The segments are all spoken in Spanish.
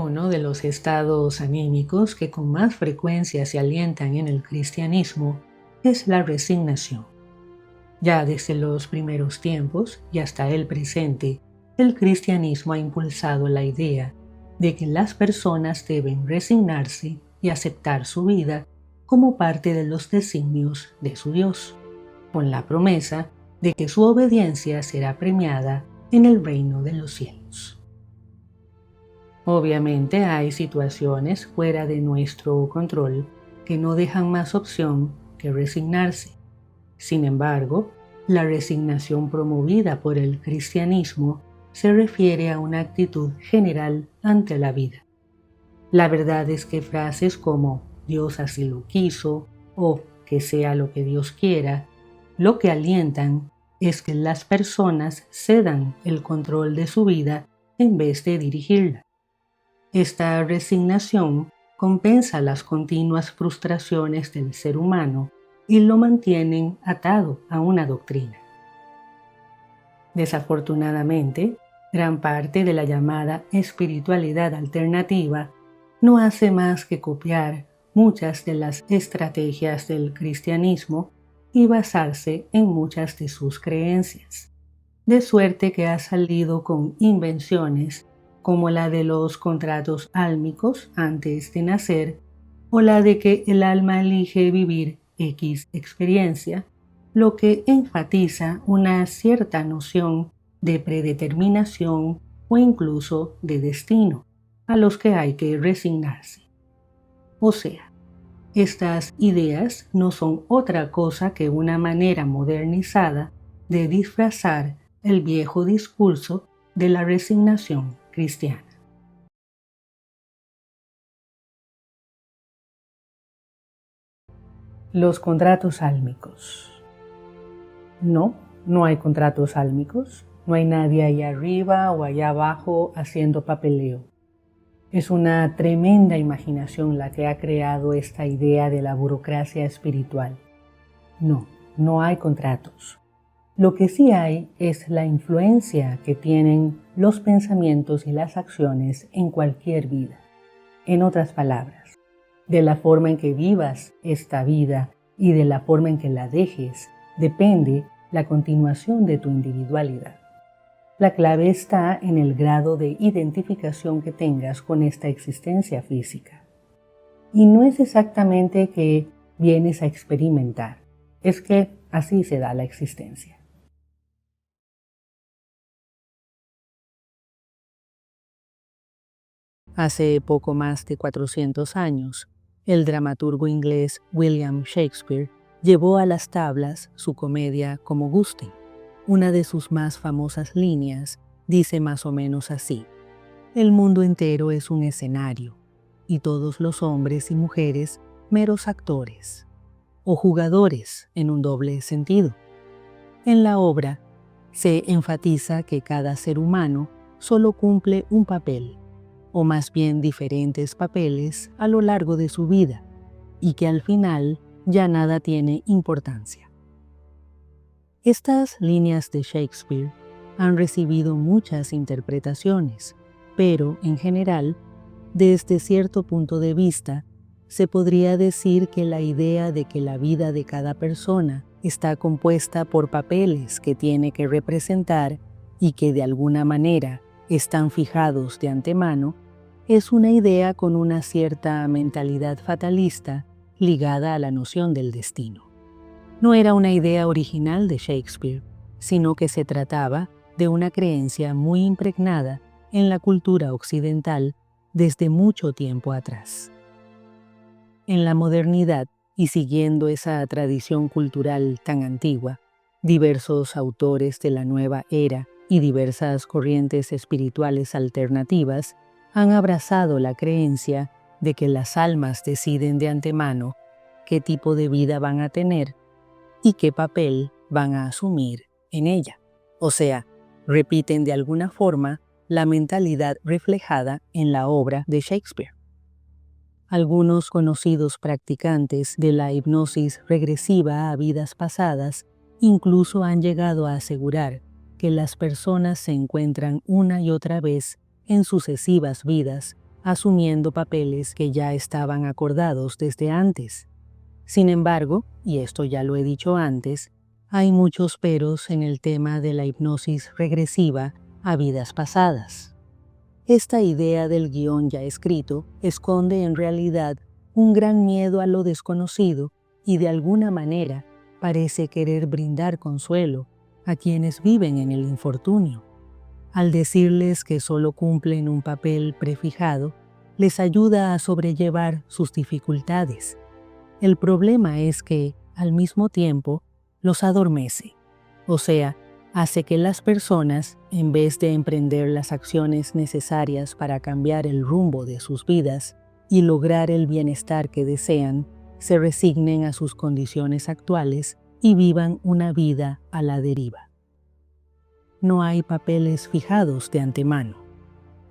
Uno de los estados anímicos que con más frecuencia se alientan en el cristianismo es la resignación. Ya desde los primeros tiempos y hasta el presente, el cristianismo ha impulsado la idea de que las personas deben resignarse y aceptar su vida como parte de los designios de su Dios, con la promesa de que su obediencia será premiada en el reino de los cielos. Obviamente hay situaciones fuera de nuestro control que no dejan más opción que resignarse. Sin embargo, la resignación promovida por el cristianismo se refiere a una actitud general ante la vida. La verdad es que frases como Dios así lo quiso o que sea lo que Dios quiera, lo que alientan es que las personas cedan el control de su vida en vez de dirigirla. Esta resignación compensa las continuas frustraciones del ser humano y lo mantienen atado a una doctrina. Desafortunadamente, gran parte de la llamada espiritualidad alternativa no hace más que copiar muchas de las estrategias del cristianismo y basarse en muchas de sus creencias, de suerte que ha salido con invenciones como la de los contratos álmicos antes de nacer o la de que el alma elige vivir X experiencia, lo que enfatiza una cierta noción de predeterminación o incluso de destino, a los que hay que resignarse. O sea, estas ideas no son otra cosa que una manera modernizada de disfrazar el viejo discurso de la resignación cristiana. Los contratos álmicos. No hay contratos álmicos. No hay nadie allá arriba o allá abajo haciendo papeleo. Es una tremenda imaginación la que ha creado esta idea de la burocracia espiritual. No hay contratos. Lo que sí hay es la influencia que tienen los pensamientos y las acciones en cualquier vida. En otras palabras, de la forma en que vivas esta vida y de la forma en que la dejes, depende la continuación de tu individualidad. La clave está en el grado de identificación que tengas con esta existencia física. Y no es exactamente que vienes a experimentar, es que así se da la existencia. Hace poco más de 400 años, el dramaturgo inglés William Shakespeare llevó a las tablas su comedia Como gusten. Una de sus más famosas líneas dice más o menos así: el mundo entero es un escenario, y todos los hombres y mujeres meros actores, o jugadores en un doble sentido. En la obra se enfatiza que cada ser humano solo cumple un papel, o más bien diferentes papeles a lo largo de su vida, y que al final ya nada tiene importancia. Estas líneas de Shakespeare han recibido muchas interpretaciones, pero en general, desde cierto punto de vista, se podría decir que la idea de que la vida de cada persona está compuesta por papeles que tiene que representar y que de alguna manera están fijados de antemano, es una idea con una cierta mentalidad fatalista ligada a la noción del destino. No era una idea original de Shakespeare, sino que se trataba de una creencia muy impregnada en la cultura occidental desde mucho tiempo atrás. En la modernidad, y siguiendo esa tradición cultural tan antigua, diversos autores de la nueva era y diversas corrientes espirituales alternativas han abrazado la creencia de que las almas deciden de antemano qué tipo de vida van a tener y qué papel van a asumir en ella. O sea, repiten de alguna forma la mentalidad reflejada en la obra de Shakespeare. Algunos conocidos practicantes de la hipnosis regresiva a vidas pasadas incluso han llegado a asegurar que las personas se encuentran una y otra vez en sucesivas vidas asumiendo papeles que ya estaban acordados desde antes. Sin embargo, y esto ya lo he dicho antes, hay muchos peros en el tema de la hipnosis regresiva a vidas pasadas. Esta idea del guión ya escrito esconde en realidad un gran miedo a lo desconocido y de alguna manera parece querer brindar consuelo a quienes viven en el infortunio. Al decirles que solo cumplen un papel prefijado, les ayuda a sobrellevar sus dificultades. El problema es que, al mismo tiempo, los adormece, o sea, hace que las personas, en vez de emprender las acciones necesarias para cambiar el rumbo de sus vidas y lograr el bienestar que desean, se resignen a sus condiciones actuales y vivan una vida a la deriva. No hay papeles fijados de antemano.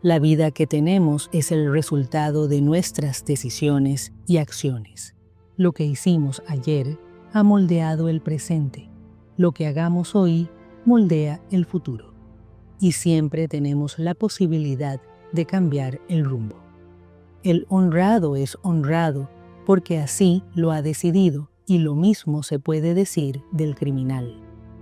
La vida que tenemos es el resultado de nuestras decisiones y acciones. Lo que hicimos ayer ha moldeado el presente. Lo que hagamos hoy moldea el futuro. Y siempre tenemos la posibilidad de cambiar el rumbo. El honrado es honrado porque así lo ha decidido, y lo mismo se puede decir del criminal.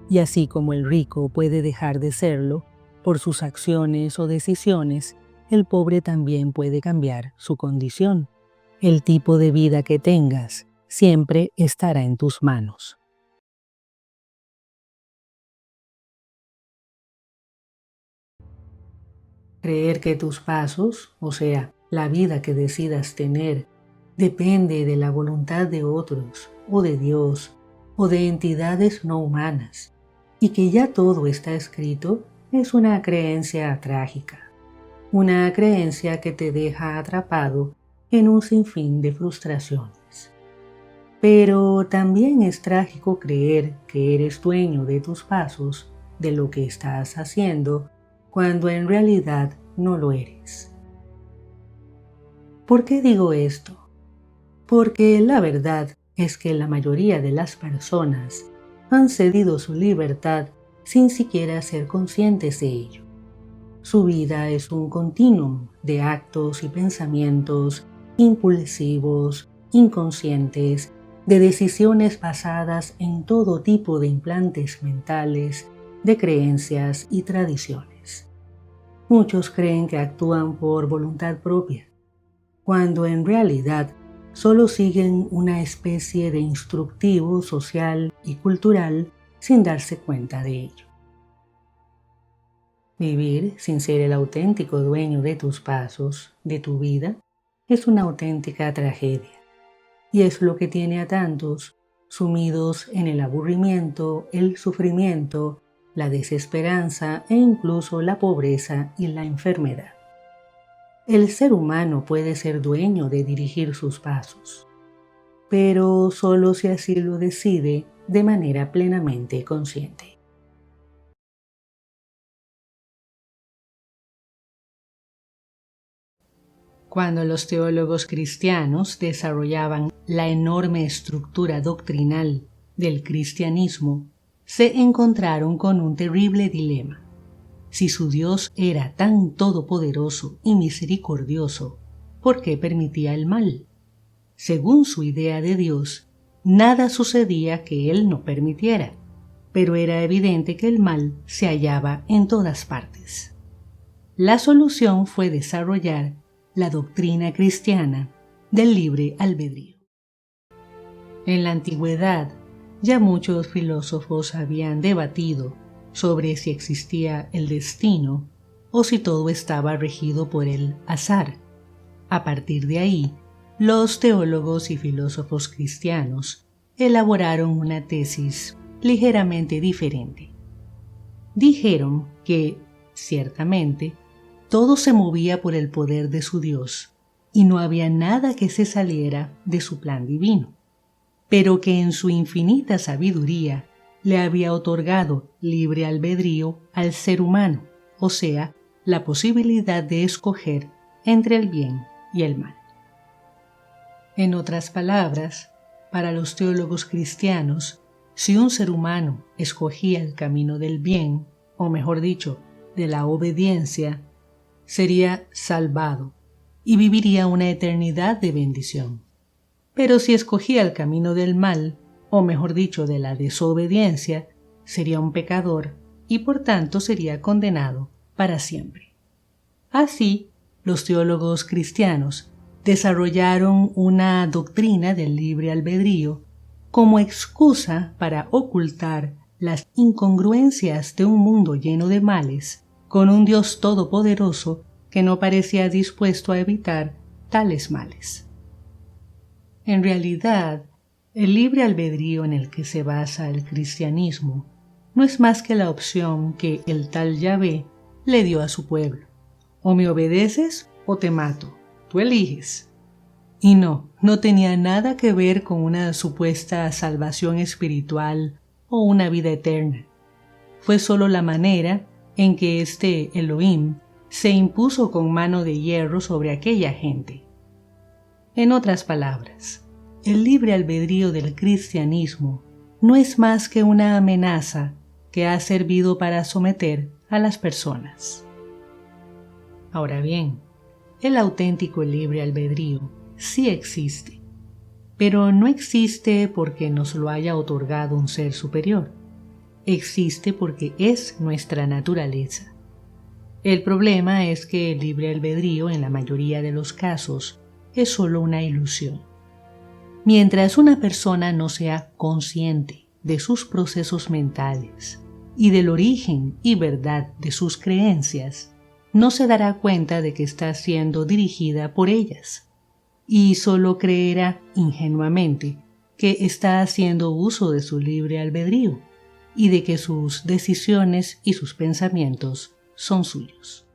Y así como el rico puede dejar de serlo por sus acciones o decisiones, el pobre también puede cambiar su condición. El tipo de vida que tengas siempre estará en tus manos. Creer que tus pasos, o sea, la vida que decidas tener, depende de la voluntad de otros, o de Dios, o de entidades no humanas, y que ya todo está escrito, es una creencia trágica. Una creencia que te deja atrapado en un sinfín de frustraciones. Pero también es trágico creer que eres dueño de tus pasos, de lo que estás haciendo, cuando en realidad no lo eres. ¿Por qué digo esto? Porque la verdad es que la mayoría de las personas han cedido su libertad sin siquiera ser conscientes de ello. Su vida es un continuum de actos y pensamientos impulsivos, inconscientes, de decisiones basadas en todo tipo de implantes mentales, de creencias y tradiciones. Muchos creen que actúan por voluntad propia, cuando en realidad solo siguen una especie de instructivo social y cultural sin darse cuenta de ello. Vivir sin ser el auténtico dueño de tus pasos, de tu vida, es una auténtica tragedia. Y es lo que tiene a tantos sumidos en el aburrimiento, el sufrimiento, la desesperanza e incluso la pobreza y la enfermedad. El ser humano puede ser dueño de dirigir sus pasos, pero solo si así lo decide de manera plenamente consciente. Cuando los teólogos cristianos desarrollaban la enorme estructura doctrinal del cristianismo, se encontraron con un terrible dilema. Si su Dios era tan todopoderoso y misericordioso, ¿por qué permitía el mal? Según su idea de Dios, nada sucedía que Él no permitiera, pero era evidente que el mal se hallaba en todas partes. La solución fue desarrollar la doctrina cristiana del libre albedrío. En la antigüedad, ya muchos filósofos habían debatido sobre si existía el destino o si todo estaba regido por el azar. A partir de ahí, los teólogos y filósofos cristianos elaboraron una tesis ligeramente diferente. Dijeron que, ciertamente, todo se movía por el poder de su Dios y no había nada que se saliera de su plan divino, pero que en su infinita sabiduría le había otorgado libre albedrío al ser humano, o sea, la posibilidad de escoger entre el bien y el mal. En otras palabras, para los teólogos cristianos, si un ser humano escogía el camino del bien, o mejor dicho, de la obediencia, sería salvado, y viviría una eternidad de bendición. Pero si escogía el camino del mal, o mejor dicho, de la desobediencia, sería un pecador y por tanto sería condenado para siempre. Así, los teólogos cristianos desarrollaron una doctrina del libre albedrío como excusa para ocultar las incongruencias de un mundo lleno de males con un Dios todopoderoso que no parecía dispuesto a evitar tales males. En realidad, el libre albedrío en el que se basa el cristianismo no es más que la opción que el tal Yahvé le dio a su pueblo. O me obedeces o te mato, tú eliges. Y no tenía nada que ver con una supuesta salvación espiritual o una vida eterna. Fue solo la manera en que este Elohim se impuso con mano de hierro sobre aquella gente. En otras palabras, el libre albedrío del cristianismo no es más que una amenaza que ha servido para someter a las personas. Ahora bien, el auténtico libre albedrío sí existe, pero no existe porque nos lo haya otorgado un ser superior. Existe porque es nuestra naturaleza. El problema es que el libre albedrío en la mayoría de los casos es solo una ilusión. Mientras una persona no sea consciente de sus procesos mentales y del origen y verdad de sus creencias, no se dará cuenta de que está siendo dirigida por ellas y solo creerá ingenuamente que está haciendo uso de su libre albedrío y de que sus decisiones y sus pensamientos son suyos.